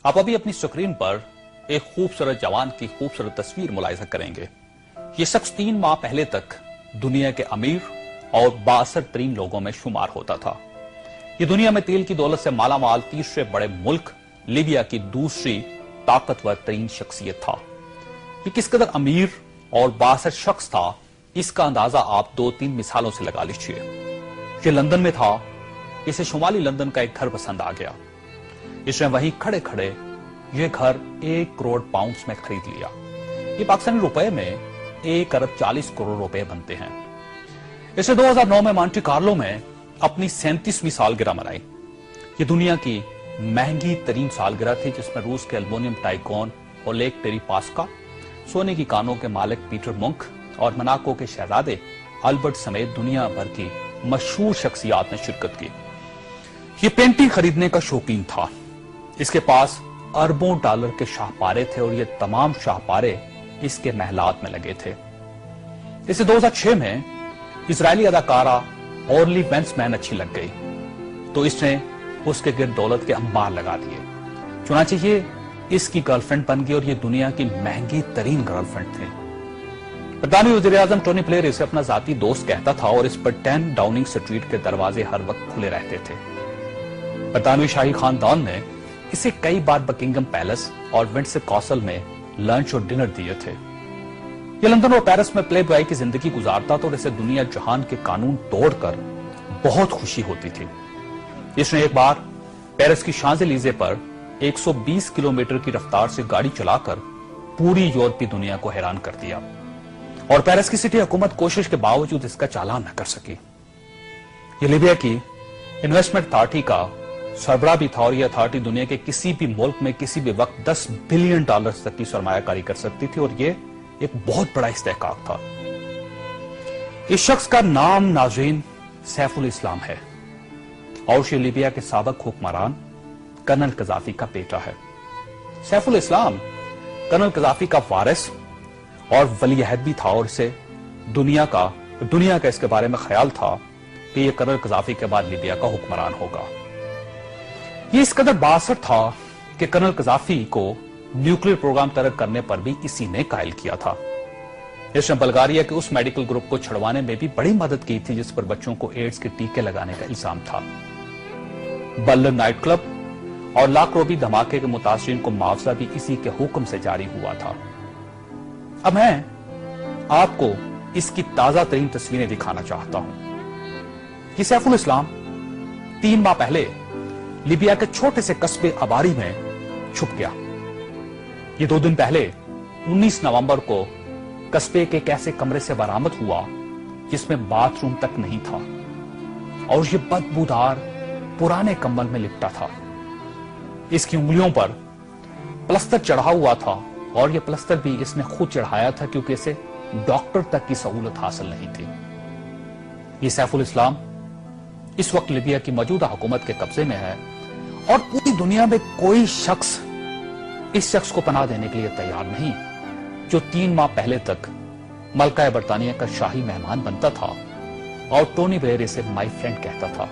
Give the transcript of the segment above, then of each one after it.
آپ ابھی اپنی سکرین پر ایک خوبصورت جوان کی خوبصورت تصویر ملاحظہ کریں گے۔ یہ شخص 3 ماہ پہلے تک دنیا کے امیر اور بااثر ترین لوگوں میں شمار ہوتا تھا۔ یہ دنیا میں تیل کی دولت سے مالا مال تیسرے بڑے ملک لیبیا کی دوسری طاقتور ترین شخصیت تھا۔ یہ کس قدر امیر اور بااثر شخص تھا، اس کا اندازہ آپ 2-3 مثالوں سے لگا لیجئے۔ یہ لندن میں تھا، اسے شمالی لندن کا ایک گھر پسند آ گیا۔ اس نے وہیں کھڑے کھڑے یہ گھر 1 کروڑ پاؤنڈز میں خرید لیا۔ یہ پاکستانی روپے میں 1 ارب 40 کروڑ روپے بنتے ہیں۔ اس نے 2009 میں مونٹی کارلو میں اپنی 37ویں سالگرہ منائی۔ یہ دنیا کی مہنگی ترین سالگرہ تھی، جس میں روس کے المونیم ٹائکون اولیگ ٹیریپاسکا، سونے کی کانوں کے مالک پیٹر منک اور مناکو کے شہزادے البرٹ سمیت دنیا بھر کی مشہور شخصیات نے شرکت کی۔ یہ پینٹنگ خریدنے کا شوقین تھا۔ اس کے پاس اربوں ڈالر کے شاہپارے تھے اور یہ تمام شاہپارے اس کے محلات میں لگے تھے۔ اسے 2006 میں اسرائیلی اداکارہ اورلی وینسمین اچھی لگ گئی تو اس نے اس کے گرد دولت کے انبار لگا دیے۔ چنانچہ یہ اس کی گرل فرینڈ بن گئی اور یہ دنیا کی مہنگی ترین گرل فرینڈ تھی۔ برطانوی وزیر اعظم ٹونی بلیئر اسے اپنا ذاتی دوست کہتا تھا اور اس پر 10 ڈاؤننگ سٹریٹ کے دروازے ہر وقت کھلے رہتے تھے۔ برطانوی شاہی خاندان نے اسے کئی بار بکنگم پیلس اور ونڈسر کاسل میں لنچ اور ڈنر دیے تھے۔ یہ لندن اور پیرس میں پلے بوائے کی زندگی گزارتا تھا اور اسے دنیا جہان کے قانون توڑ کر بہت خوشی ہوتی تھی۔ اس نے ایک بار پیرس کی شانزلیزے پر 120 کلومیٹر کی رفتار سے گاڑی چلا کر پوری یورپی دنیا کو حیران کر دیا اور پیرس کی سٹی حکومت کوشش کے باوجود اس کا چالان نہ کر سکی۔ یہ لیبیا کی انویسٹمنٹ اتھارٹی کا سربراہ بھی تھا اور یہ اتھارٹی دنیا کے کسی بھی ملک میں کسی بھی وقت 10 بلین ڈالر تک کی سرمایہ کاری کر سکتی تھی اور یہ ایک بہت بڑا استحقاق تھا۔ اس شخص کا نام ناظرین سیف الاسلام ہے اور یہ لیبیا کے سابق حکمران کرنل قذافی کا بیٹا ہے۔ سیف الاسلام کرنل قذافی کا وارث اور ولی عہد بھی تھا اور اسے دنیا کا اس کے بارے میں خیال تھا کہ یہ کرنل قذافی کے بعد لیبیا کا حکمران ہوگا۔ یہ اس قدر بااثر تھا کہ کرنل قذافی کو نیوکلیر پروگرام ترک کرنے پر بھی اسی نے قائل کیا تھا۔ اس نے بلغاریہ کے اس میڈیکل گروپ کو چھڑوانے میں بھی بڑی مدد کی تھی جس پر بچوں کو ایڈز کے ٹیکے لگانے کا الزام تھا۔ بلر نائٹ کلب اور لاکھ روبی دھماکے کے متاثرین کو معاوضہ بھی اسی کے حکم سے جاری ہوا تھا۔ اب میں آپ کو اس کی تازہ ترین تصویریں دکھانا چاہتا ہوں۔ یہ سیف الاسلام 3 ماہ پہلے لیبیا کے چھوٹے سے قصبے اباری میں چھپ گیا۔ یہ 2 دن پہلے 19 نومبر کو قصبے کے ایک ایسے کمرے سے برآمد ہوا جس میں باتھ روم تک نہیں تھا اور یہ بدبودار پرانے کمبل میں لپٹا تھا۔ اس کی انگلیوں پر پلستر چڑھا ہوا تھا اور یہ پلستر بھی اس نے خود چڑھایا تھا کیونکہ اسے ڈاکٹر تک کی سہولت حاصل نہیں تھی۔ یہ سیف الاسلام اس وقت لیبیا کی موجودہ حکومت کے قبضے میں ہے اور پوری دنیا میں کوئی شخص اس شخص کو پناہ دینے کے لیے تیار نہیں جو 3 ماہ پہلے تک ملکہ برطانیہ کا شاہی مہمان بنتا تھا اور ٹونی بلیئر اسے مائی فرینڈ کہتا تھا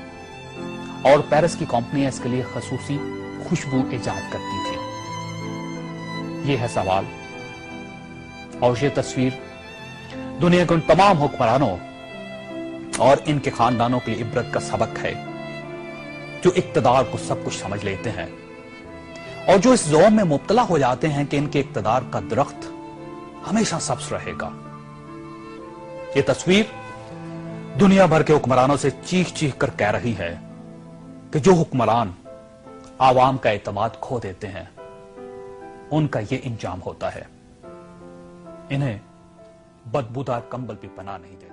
اور پیرس کی کمپنیاں اس کے لیے خصوصی خوشبو ایجاد کرتی تھی۔ یہ ہے سوال اور یہ تصویر دنیا کے ان تمام حکمرانوں اور ان کے خاندانوں کے لیے عبرت کا سبق ہے جو اقتدار کو سب کچھ سمجھ لیتے ہیں اور جو اس زوم میں مبتلا ہو جاتے ہیں کہ ان کے اقتدار کا درخت ہمیشہ سبز رہے گا۔ یہ تصویر دنیا بھر کے حکمرانوں سے چیخ چیخ کر کہہ رہی ہے کہ جو حکمران عوام کا اعتماد کھو دیتے ہیں ان کا یہ انجام ہوتا ہے۔ انہیں بدبودار کمبل بھی پناہ نہیں دیتے۔